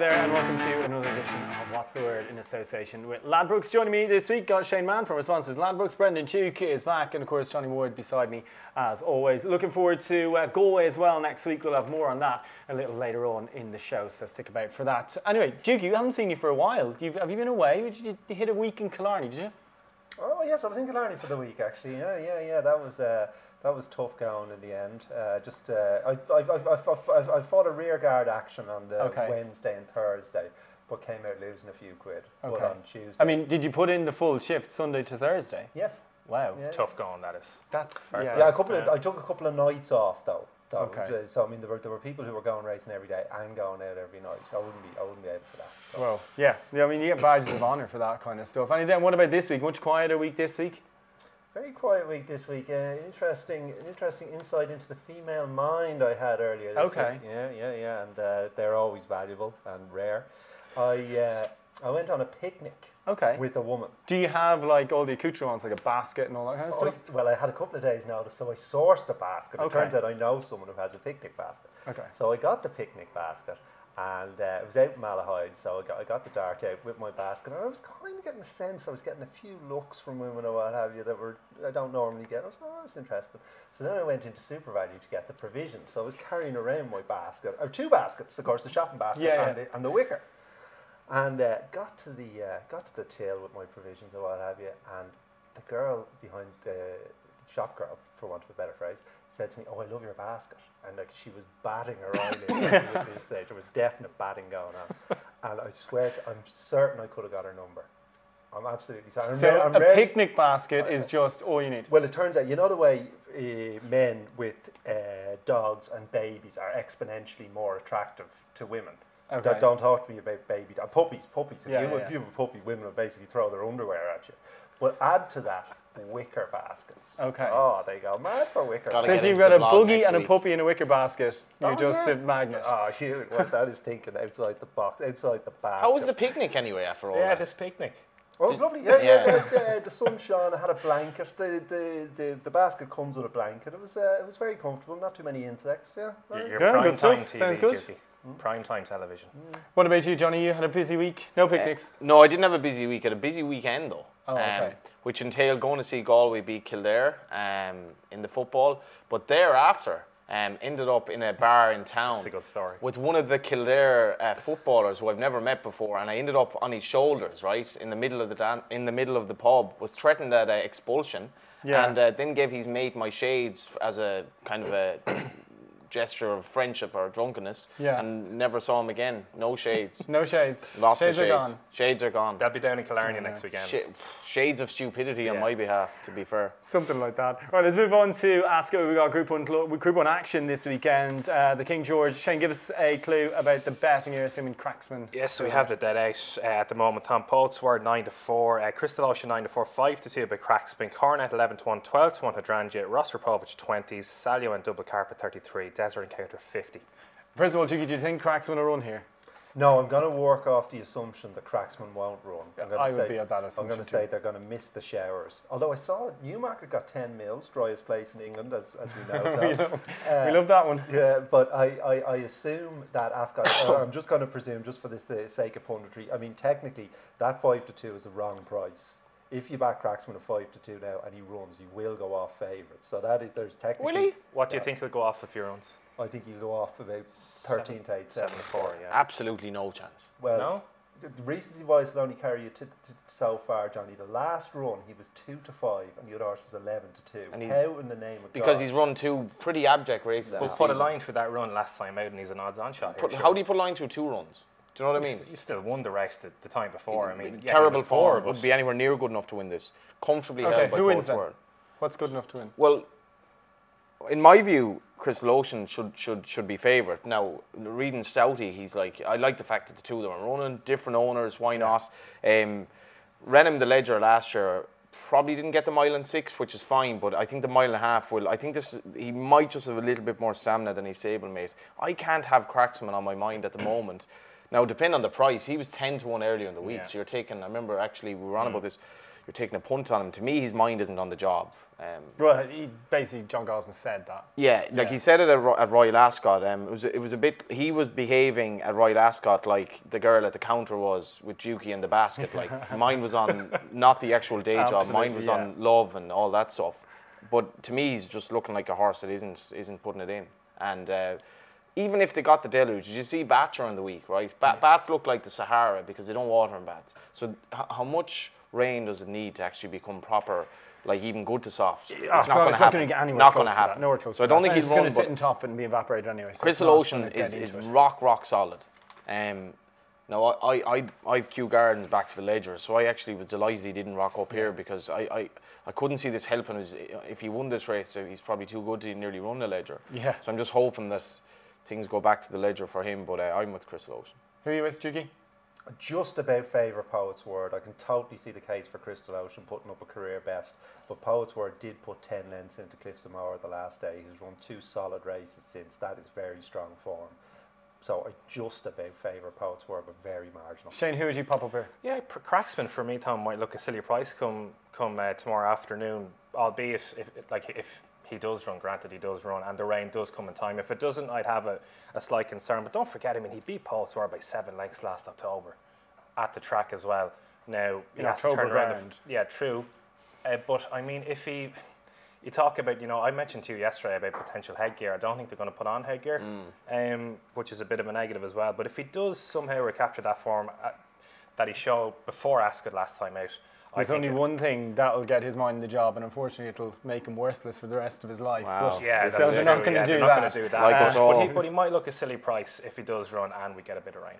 there, and welcome to another edition of What's the Word in association with Ladbrokes. Joining me this week, got Shane Mann from our sponsors Ladbrokes. Brendan Duke is back, and of course Johnny Ward beside me as always. Looking forward to Galway as well next week. We'll have more on that a little later on in the show, so stick about for that. Anyway, Duke, you haven't seen you for a while. Have you been away? You hit a week in Killarney, did you? Oh yes, I was in Killarney for the week actually. Yeah. That was tough going in the end. I fought a rear guard action on the Wednesday and Thursday, but came out losing a few quid. But on Tuesday, I mean, did you put in the full shift Sunday to Thursday? Yes. Wow. Yeah. Tough going, that is. That's fair. Yeah. I took a couple of nights off though. Okay. So I mean, there were people who were going racing every day and going out every night. I wouldn't be able for that. So. Well, yeah. I mean, you get badges of honour for that kind of stuff. And then, what about this week? Much quieter week this week? Very quiet week this week. An interesting insight into the female mind I had earlier this week. Yeah. And they're always valuable and rare. I went on a picnic with a woman. Do you have like all the accoutrements, like a basket and all that kind of stuff? Well, I had a couple of days notice, so I sourced a basket. It turns out I know someone who has a picnic basket. Okay. So I got the picnic basket, and it was out in Malahide, so I got the dart out with my basket, and I was kind of getting a sense, I was getting a few looks from women or what have you that I don't normally get. I was interested. So then I went into Super Value to get the provisions. So I was carrying around my basket, or two baskets, of course, the shopping basket and the wicker. And got to the till with my provisions or what have you, and the girl behind the shop girl, for want of a better phrase, said to me, "Oh, I love your basket," and like she was batting her eyelids at this stage. There was definite batting going on, and I swear, I'm certain I could have got her number. I'm absolutely certain. So a picnic basket is just all you need. Well, it turns out, you know the way men with dogs and babies are exponentially more attractive to women. Okay. Don't talk to me about baby puppies. If you have a puppy, women will basically throw their underwear at you. But add to that wicker baskets. Okay. Oh, they go mad for wicker. So if you've got a buggy and a puppy in a wicker basket, you're just a magnet. Oh, shoot, what that is thinking outside the box, outside the basket. How was the picnic anyway after all that? Yeah, this picnic. Oh, it was lovely. Yeah. The sun shone. I had a blanket. The basket comes with a blanket. It was very comfortable. Not too many insects. Yeah. Your prime time TV. Sounds good. Prime time television. What about you, Johnny? You had a busy week? No picnics? No, I didn't have a busy week. I had a busy weekend though. Oh, okay. Which entailed going to see Galway beat Kildare in the football. But thereafter, ended up in a bar in town. That's a good story. With one of the Kildare footballers who I've never met before, and I ended up on his shoulders, right, in the middle of the pub. Was threatened at expulsion, and then gave his mate my shades as a kind of a gesture of friendship or drunkenness, and never saw him again. No shades. No shades. Lost shades the shades. Are gone. Shades are gone. They'll be down in Killarney next weekend. Shades of stupidity on my behalf, to be fair. Something like that. All right, let's move on to Ascot. We've got Group 1 action this weekend. The King George. Shane, give us a clue about the betting here, assuming Cracksman. Yes, we have the dead out at the moment. Tom Poltzward 9-4, Crystal Ocean 9-4, 5-2 by Cracksman, Cornet 11-1, 12-1 Hydrangea, Rostropovich 20s, Salio and Double Carpet 33, Desert Encounter 50. First of all, Jiggy, do you think Cracksman will run here? No, I'm going to work off the assumption that Cracksman won't run. I would be at that assumption. I'm going to say they're going to miss the showers. Although I saw Newmarket got 10 mils, driest place in England, as we know. We love that one. Yeah, but I assume that Ascot, I'm just going to presume, just for the sake of punditry, I mean, technically, that 5-2 is a wrong price. If you back Cracksman at 5-2 now and he runs, he will go off favourite. So there's technically... Will he? What do you think he'll go off if he runs? I think he'll go off about 13 to 8, 7-4. Yeah. Absolutely no chance. Well, no? The recency wise will only carry you to so far, Johnny. The last run he was 2-5, and the other horse was 11-2. And how in the name of because God? he's run two pretty abject races. We'll put a line for that run last time out, and he's an odds-on shot. How do you put a line through 2 runs? Do you know what I mean? You still won the race the time before. I mean, terrible form would be anywhere near good enough to win this. Comfortably held by who wins then? Poltzward. What's good enough to win? Well, in my view, Crystal Ocean should be favourite. Now, reading Stouty, he's like, I like the fact that the two of them are running, different owners, why not? Renham the Ledger last year probably didn't get the mile and 6, which is fine, but I think the mile and a half will, I think he might just have a little bit more stamina than his stablemate. I can't have Cracksman on my mind at the moment. Now, depending on the price, he was 10-1 earlier in the week, so you're taking, I remember actually we were on about this, you're taking a punt on him. To me, his mind isn't on the job. Well, basically, John Gosling said that. Yeah, like he said it at Royal Ascot. It was a bit. He was behaving at Royal Ascot like the girl at the counter was with Dukey and the basket. Like mine was on not the actual day job. Mine was on love and all that stuff. But to me, he's just looking like a horse that isn't putting it in. And even if they got the deluge, did you see Bats during the week, right? Bats look like the Sahara because they don't water in Bats. So how much rain does it need to actually become proper? Like even good to soft. It's not going to happen. Get anywhere not going to happen. Nowhere close. So I don't think he's going to sit in top and be evaporated anyway. So Crystal Ocean is rock solid. Now I've Kew Gardens back for the Ledger, so I actually was delighted he didn't rock up here because I couldn't see this helping. If he won this race, he's probably too good to nearly run the Ledger. Yeah. So I'm just hoping that things go back to the Ledger for him. But I'm with Crystal Ocean. Who are you with, Dukey? Just about favour Poet's Word. I can totally see the case for Crystal Ocean putting up a career best, but Poet's Word did put 10 lengths into Cliffs of Moher the last day. He's run 2 solid races since. That is very strong form. So I just about favour Poet's Word, but very marginal. Shane, who would you pop up here? Yeah, Cracksman for me, Tom, might look a silly price come tomorrow afternoon, albeit if he does run, granted he does run, and the rain does come in time. If it doesn't, I'd have a slight concern. But don't forget, I mean, he beat Poet's Word by 7 lengths last October at the track as well. Now, he has to turn around. Yeah, true. But, I mean, if you talk about, I mentioned to you yesterday about potential headgear. I don't think they're going to put on headgear, which is a bit of a negative as well. But if he does somehow recapture that form that he showed before Ascot last time out, there's only one thing that'll get his mind the job, and unfortunately it'll make him worthless for the rest of his life. Wow. But, so they're not going to do that. Like us all. But he might look a silly price if he does run and we get a bit of rain.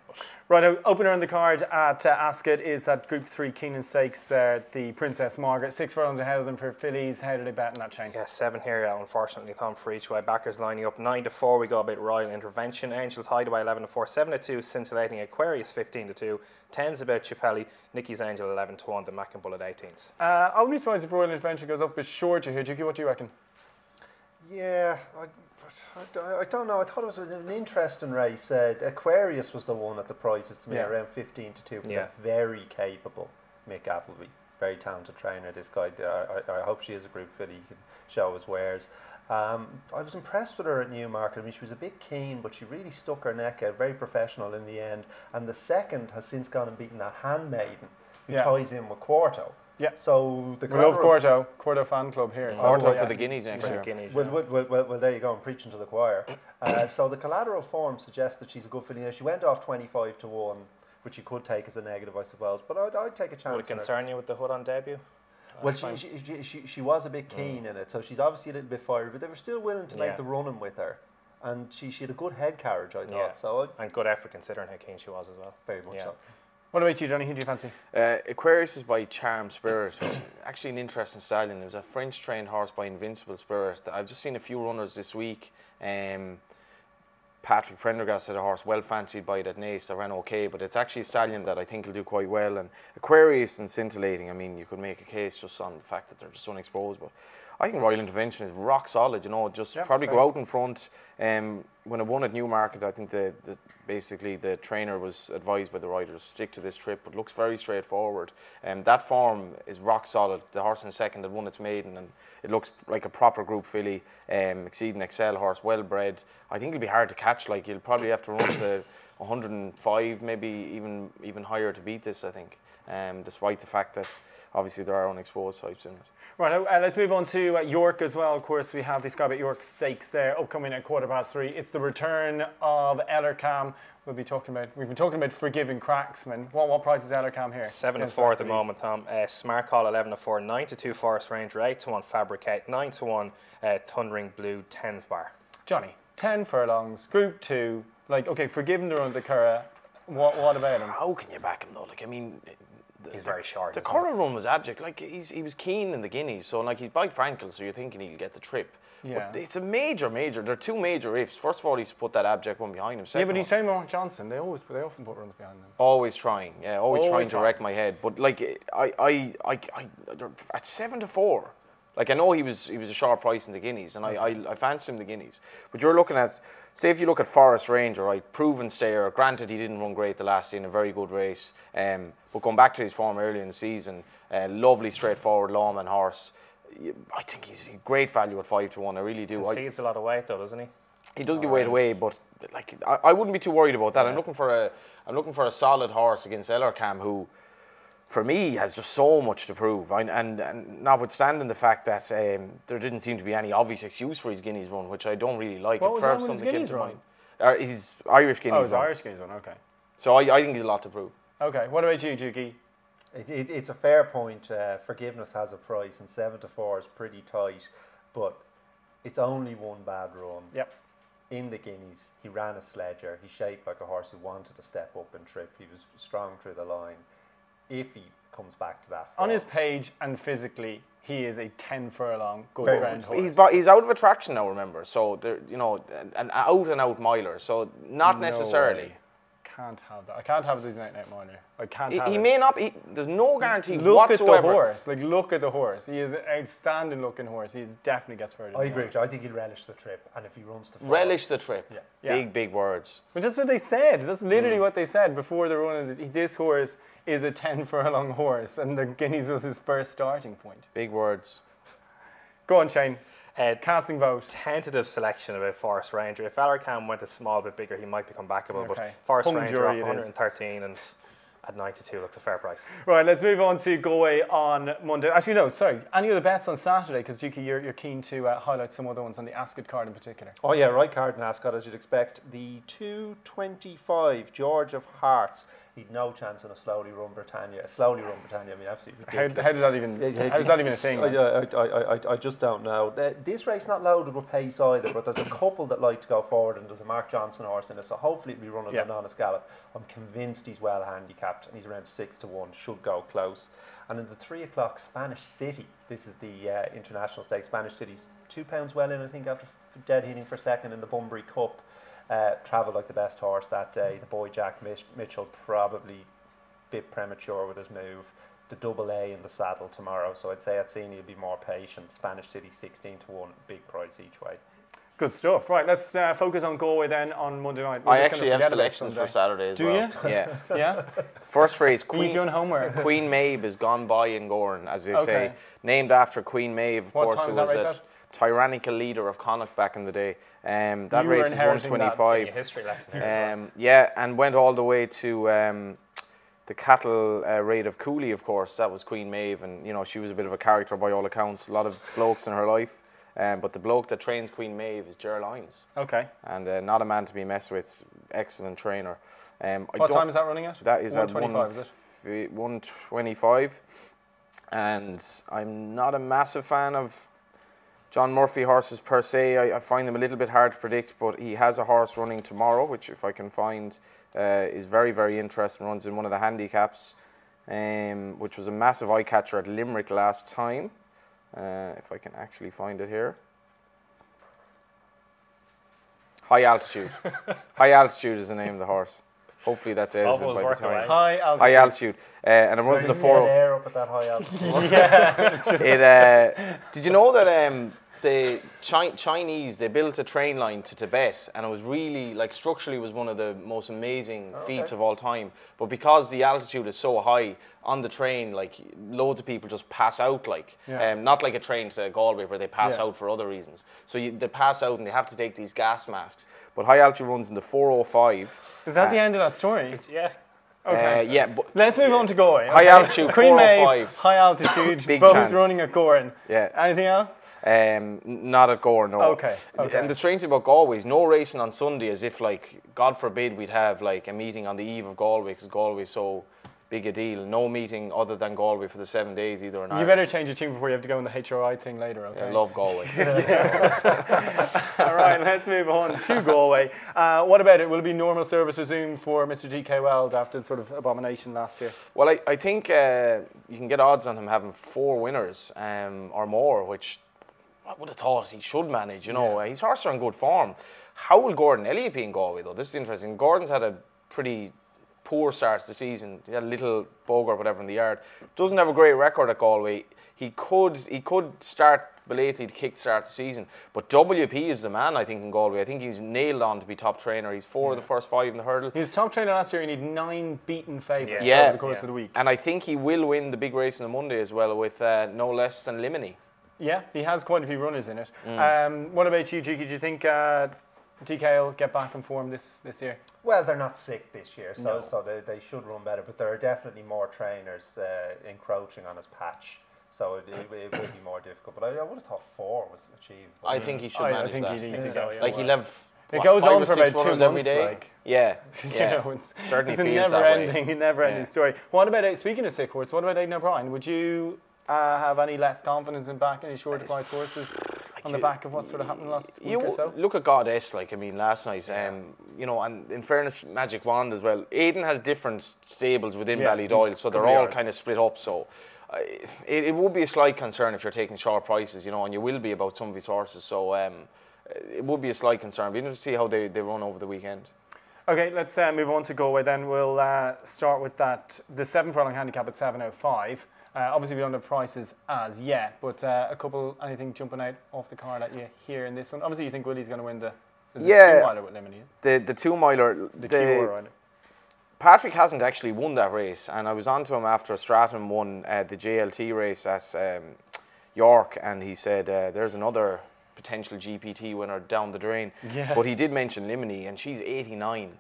Right, opener on the card at Ascot is that Group 3 Keenan Stakes there, the Princess Margaret. 6 furlongs ahead of them for fillies. How do they bet in that chain? Yeah, 7 here, unfortunately, Tom, for each way. Backers lining up 9-4. We go a bit Royal Intervention. Angels Hideaway 11-4. 7-2. Scintillating Aquarius 15-2. 10's about Chipelli. Nicky's Angel 11-1. The Mac and Bull at 18s. I wouldn't be surprised if Royal Intervention goes up a bit shorter here. Dukey, what do you reckon? Yeah, I don't know. I thought it was an interesting race. Aquarius was the one at the prices to me, around 15-2 for the very capable Mick Appleby. Very talented trainer, this guy. I hope she is a group filly. He can show his wares. I was impressed with her at Newmarket. I mean, she was a bit keen, but she really stuck her neck out. Very professional in the end. And the second has since gone and beaten that Handmaiden, who ties in with Quarto. Yeah. So the we love Quarto. Quarto fan club here. Quarto for the Guineas next year. Well, there you go. I'm preaching to the choir. So the collateral form suggests that she's a good filly. Now, she went off 25-1, which you could take as a negative, I suppose. But I'd take a chance. Would it concern you with the hood on debut? Well, she was a bit keen in it, so she's obviously a little bit fiery, but they were still willing to make the running with her. And she had a good head carriage, I thought. Yeah. So and good effort considering how keen she was as well. Very much so. What about you, Johnny? Who do you fancy? Aquarius is by Charm Spirit, which is actually an interesting stallion. It was a French-trained horse by Invincible Spirit. I've just seen a few runners this week. Patrick Prendergast had a horse well fancied by that Nace that ran okay, but it's actually a stallion that I think will do quite well. And Aquarius and Scintillating, I mean, you could make a case just on the fact that they're just unexposed, but I think Royal Intervention is rock solid, just probably go out in front. When it won at Newmarket, I think basically the trainer was advised by the rider to stick to this trip, but looks very straightforward. That form is rock solid. The horse in second had won its maiden, and it looks like a proper group filly, exceeding Excel horse, well bred. I think it'll be hard to catch. Like, you'll probably have to run to 105, maybe even higher to beat this, I think. Despite the fact that obviously there are unexposed types in it. Right, let's move on to York as well. Of course, we have the Sky Bet York Stakes there upcoming at 3:15. It's the return of Ellercam. We've been talking about forgiving Cracksman. What price is Ellercam here? 7-4 at the moment, Tom. Smart Call 11-4, 9-2 Forest Ranger, 8-1 Fabricate, 9-1 Thundering Blue, 10s Bar. Johnny, 10 furlongs, Group 2. Like, okay, forgive him the run of the Curragh. What about him? How can you back him though? Like, I mean, he's very short. The Curragh run was abject. Like, he was keen in the Guineas, so like he's by Frankel, so you're thinking he'll get the trip. Yeah. But it's a major. There are 2 major ifs. First of all, he's put that abject one behind him. Second, but he's saying Mark Johnson. They often put runs behind them. Always trying, always trying to wreck my head. But like, I at 7-4. Like, I know he was a sharp price in the Guineas, and I fancied him in the Guineas. But you're looking at say if you look at Forest Ranger, right, proven stayer, granted he didn't run great the last day in a very good race, but going back to his form earlier in the season, lovely straightforward lawman horse. I think he's great value at 5 to 1. I really do. Concedes a lot of weight though, doesn't he? He does give weight away, but like I wouldn't be too worried about that. I'm looking for a solid horse against Ellercam, who, for me, has just so much to prove. And notwithstanding the fact that there didn't seem to be any obvious excuse for his Guineas run, which I don't really like. What was wrong with his Guineas run? His Irish Guineas run. Oh, his Irish Guineas run, okay. So I think he's a lot to prove. Okay, what about you, Juki? It's a fair point. Forgiveness has a price, and 7 to 4 is pretty tight, but it's only one bad run. Yep. In the Guineas, he ran a sledger. He shaped like a horse who wanted to step up and trip. He was strong through the line. If he comes back to that form, on his page and physically, he is a 10 furlong good Very ground much. horse. He's out of attraction now, remember. So there, you know, an out and out miler. So not necessarily. Way. Can't have that. I can't have these night miler. I can't have He it. may not be. There's no guarantee Look whatsoever. at the horse. Like, look at the horse. He is an outstanding looking horse. He definitely gets further. I agree with you. I think he'll relish the trip, and if he runs to 4, Relish the trip. Yeah. Big words. But that's what they said. That's literally what they said before the run. This horse is a 10 furlong horse, and the Guineas was his first starting point. Big words. Go on, Shane. Casting vote. Tentative selection about Forest Ranger. If Ellercam went a small bit bigger, he might become backable. Okay. But Forest Hung Ranger jury off it is. 113 and at 92 looks a fair price. Right, let's move on to Galway on Monday. Actually, no, sorry. Any other bets on Saturday? Because, Juki, you're keen to highlight some other ones on the Ascot card in particular. Oh yeah, right card in Ascot, as you'd expect. The 225 George of Hearts. He'd no chance in a slowly run Britannia. I mean, absolutely ridiculous. How is that even a thing? I just don't know. This race not loaded with pace either, but there's a couple that like to go forward, and there's a Mark Johnson horse in it, so hopefully it'll be running an honest gallop. I'm convinced he's well handicapped, and he's around 6 to 1, should go close. And in the 3 o'clock, Spanish City. This is the international stake. Spanish City's £2 well in, I think, after dead heating for second in the Bunbury Cup. Travelled like the best horse that day. The boy Jack Mitchell probably a bit premature with his move. The double A in the saddle tomorrow, so I'd say Atsini will be more patient. Spanish City 16 to 1, big price each way. Good stuff. Right, let's focus on Galway then on Monday night. I actually have selections for Saturday as well. Do you? Yeah. Yeah? First race, Are you doing homework? Queen Maeve is gone by in Gorn, as they say. Named after Queen Maeve, of course, who was a tyrannical leader of Connacht back in the day. That race is 125. History lesson here as well. Yeah, and went all the way to the cattle raid of Cooley, of course. That was Queen Maeve, and you know she was a bit of a character by all accounts. A lot of blokes in her life, but the bloke that trains Queen Maeve is Ger Lyons. Okay. And not a man to be messed with. Excellent trainer. What time is that running at? That is at 125. And I'm not a massive fan of John Murphy horses per se. I find them a little bit hard to predict, but he has a horse running tomorrow, which if I can find is very, very interesting. Runs in one of the handicaps, which was a massive eye catcher at Limerick last time. If I can actually find it here. High Altitude. High Altitude is the name of the horse. Hopefully that's edited by the time. High altitude. And it runs in the 4. Air up at that high altitude. Yeah. Did you know that the Chinese, they built a train line to Tibet, and it was really, like, structurally was one of the most amazing feats of all time. But because the altitude is so high on the train, like, loads of people just pass out, like, not like a train to Galway where they pass out for other reasons. So they pass out and they have to take these gas masks. But high altitude runs in the 405. Is that the end of that story? Yeah. Okay. Yeah. But let's move on to Galway. High altitude, Queen 405. Maeve, high altitude, Big both chance. running at Goran. Yeah. Anything else? Not at Gore, no. Okay. And the strange thing about Galway is no racing on Sunday, as if, like, God forbid we'd have like a meeting on the eve of Galway, because Galway's so big a deal. No meeting other than Galway for the 7 days either. You better change your tune before you have to go in the HRI thing later, okay? I love Galway. All right, let's move on to Galway. What about it? Will it be normal service resumed for Mr. G.K. Weld after the sort of abomination last year? Well, I think you can get odds on him having 4 winners or more, which I would have thought he should manage, you know. His horses are in good form. How will Gordon Elliott be in Galway, though? This is interesting. Gordon's had a pretty poor start to the season. He had a little bug or whatever in the yard. Doesn't have a great record at Galway. He could start belatedly to kick-start the season. But WP is the man, I think, in Galway. I think he's nailed on to be top trainer. He's 4 of the first 5 in the hurdle. He was top trainer last year and he had 9 beaten favourites over the course of the week. And I think he will win the big race on the Monday as well with no less than Limini. Yeah, he has quite a few runners in it. What about you, Cheeky? Do you think DK will get back in form this year? Well, they're not sick this year, so they should run better. But there are definitely more trainers encroaching on his patch. So it will be more difficult. But I would have thought 4 was achievable. I think he should manage that. I think he needs to go. Yeah. Like he'll have it goes on for about 2 months every day. Like. Yeah. You know, it's certainly it's feels a never-ending story. What about, speaking of sick horse, what about Aidan O'Brien? Would you have any less confidence in backing any shorter price horses on the back of what sort of happened last week or so? Look at Goddess, last night, you know, and in fairness, Magic Wand as well. Aidan has different stables within Ballydoyle, so they're all kind of split up, so it would be a slight concern if you're taking short prices, you know, and you will be about some of these horses, so it would be a slight concern. Be interested to see how they run over the weekend. Okay, let's move on to Galway then. We'll start with the 7 furlong handicap at 7.05. Obviously we don't have prices as yet, but anything jumping out off the card at you here in this one? Obviously you think Willie's going to win the 2-miler with Limini. The 2-miler. The Cure, Patrick hasn't actually won that race, and I was on to him after Stratton won the JLT race at York, and he said there's another potential GPT winner down the drain. Yeah. But he did mention Limini, and she's 89.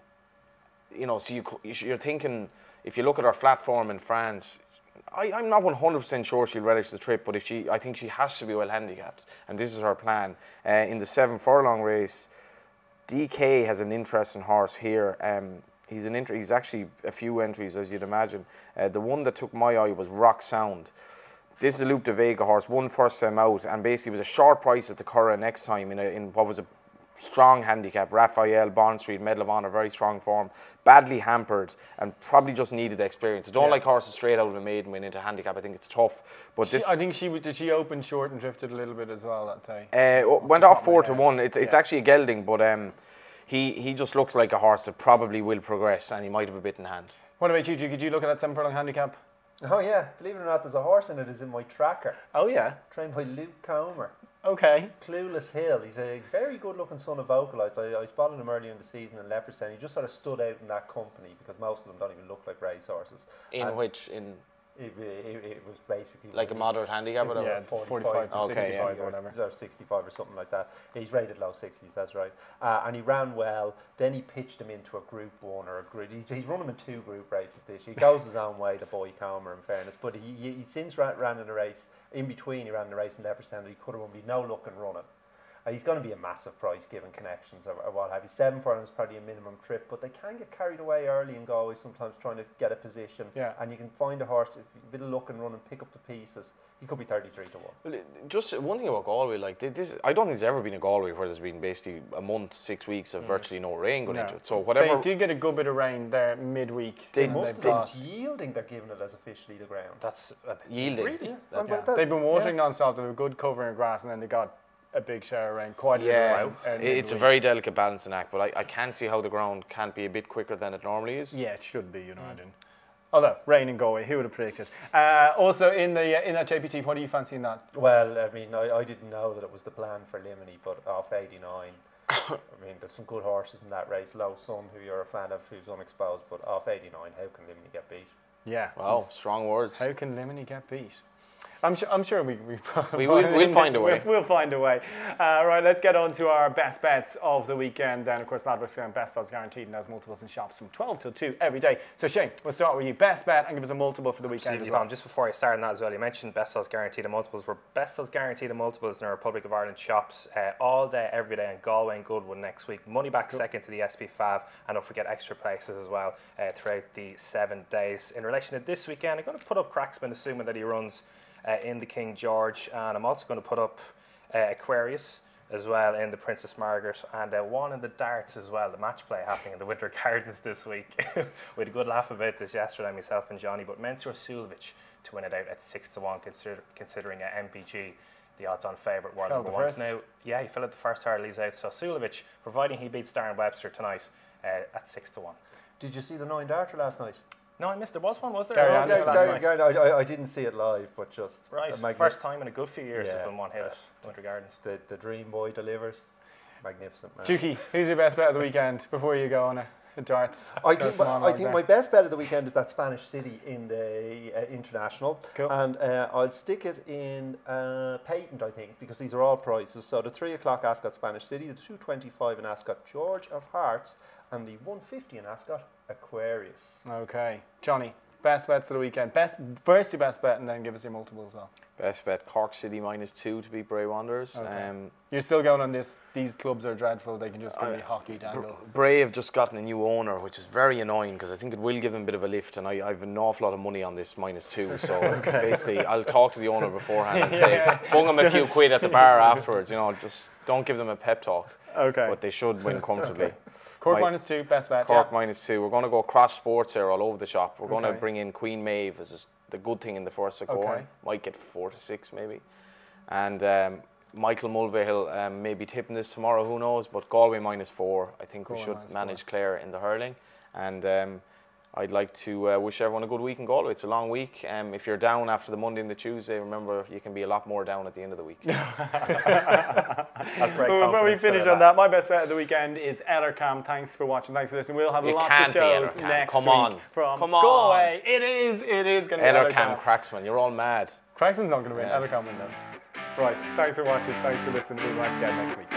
You know, so you're thinking, if you look at her flat form in France, I'm not 100% sure she'll relish the trip, but I think she has to be well handicapped, and this is her plan. In the 7 furlong race, DK has an interesting horse here. He's actually a few entries, as you'd imagine. The one that took my eye was Rock Sound. This is a Loop de Vega horse, won first time out, and basically was a short price at the Curragh next time in what was a strong handicap. Raphael, Bond Street, Medal of Honor, very strong form. Badly hampered and probably just needed experience. I don't like horses straight out of a maiden win into handicap. I think it's tough. But I think did she open short and drifted a little bit as well that day? Went off 4-1. It's actually a gelding, but he just looks like a horse that probably will progress, and he might have a bit in hand. What about you, Could you look at that 7 furlong handicap? Oh yeah, believe it or not, there's a horse in it is in my tracker. Oh yeah? Trained by Luke Comer. Okay. Clueless Hill. He's a very good-looking son of Vocalize. I spotted him earlier in the season in Leopardstown. He just sort of stood out in that company because most of them don't even look like racehorses. It was basically like a moderate handicap, or yeah, 45 to 65 or whatever, or 65 or something like that. He's rated low 60s, that's right. And he ran well. Then he pitched him into a Group 1 or a group. He's run him in 2 group races this year. He goes his own way, the boy Comer, in fairness. But he since ran in a race. In between, he ran in a race in Leopardstown that he could have won, but no luck in running. He's going to be a massive price given connections or what have you. 7 furlongs is probably a minimum trip, but they can get carried away early and Galway sometimes trying to get a position. Yeah. And you can find a horse, if a bit of luck and run and pick up the pieces, he could be 33 to 1. Well, just one thing about Galway, like this, I don't think there's ever been a Galway where there's been basically a month, 6 weeks of virtually no rain going into it. So whatever. They did get a good bit of rain there midweek. They must have been yielding. They're giving it as officially the ground. That's yielding. Really? Yeah. They've been watering non-stop. They have a good cover in grass, and then they got a big shower of rain, quite a bit of rain. It's a very delicate balancing act, but I can't see how the ground can't be a bit quicker than it normally is. Yeah, it should be, you know. Although, rain in Galway, who would have predicted? Also, in that JPT, what do you fancy in that? Well, I mean, I didn't know that it was the plan for Limini, but off 89, I mean, there's some good horses in that race. Low Sun, who you're a fan of, who's unexposed, but off 89, how can Limini get beat? Yeah. Wow, strong words. How can Limini get beat? I'm sure we'll find a way. We'll find a way. Right, let's get on to our best bets of the weekend. Then, of course, Ladbrokes going best odds guaranteed, and there's multiples in shops from 12 till 2 every day. So, Shane, we'll start with you. Best bet and give us a multiple for the weekend as well. Tom, just before I start on that as well, you mentioned best odds guaranteed and multiples. For best odds guaranteed and multiples in the Republic of Ireland shops all day, every day, and Galway and Goodwood next week. Money back second to the SP5, and don't forget extra places as well throughout the 7 days. In relation to this weekend, I'm going to put up Cracksman, assuming that he runs in the King George, and I'm also going to put up Aquarius as well in the Princess Margaret, and one in the darts as well, the match play happening in the Winter Gardens this week. We had a good laugh about this yesterday, myself and Johnny, but Mensur Sulovic to win it out at 6 to 1, considering MPG, the odds-on favourite, world number one. Now, yeah, he fell at the first hurdle, he's out, so Sulovic, providing he beats Darren Webster tonight, at 6 to 1. Did you see the 9-darter last night? No, I missed. There was one, was there? I didn't see it live, but just right. First time in a good few years there's been one hit at Winter Gardens. The dream boy delivers. Magnificent, man. Juki, who's your best bet of the weekend before you go on a darts? I think my best bet of the weekend is that Spanish City in the International. Cool. And I'll stick it in Patent, I think, because these are all prices. So the 3 o'clock Ascot Spanish City, the 2.25 in Ascot George of Hearts, and the 1.50 in Ascot Aquarius. Okay. Johnny, best bets of the weekend. First your best bet and then give us your multiple as well. Best bet, Cork City -2 to beat Bray Wanderers. Okay. You're still going on this. These clubs are dreadful. They can just give me hockey dangle. Bray have just gotten a new owner, which is very annoying because I think it will give them a bit of a lift, and I've an awful lot of money on this -2. So basically, I'll talk to the owner beforehand and say, bung them a few quid at the bar afterwards. You know, just don't give them a pep talk. Okay. But they should win comfortably. Cork -2, best bet. Cork -2. We're going to go cross sports here all over the shop. We're going to bring in Queen Maeve as the good thing in the first at going. Might get 4 to 6 maybe. And Michael Mulvihill may be tipping this tomorrow, who knows, but Galway -4. I think we should manage Clare in the hurling. And I'd like to wish everyone a good week in Galway. It's a long week. If you're down after the Monday and the Tuesday, remember you can be a lot more down at the end of the week. That's great. Before we finish on that, my best bet of the weekend is Ellercam. Thanks for watching. Thanks for listening. We'll have lots of shows next week from Galway. It is going to be Ellercam Cracksman. You're all mad. Cracksman's not going to win. Ellercam will win. Right. Thanks for watching. Thanks for listening. We'll be back again next week.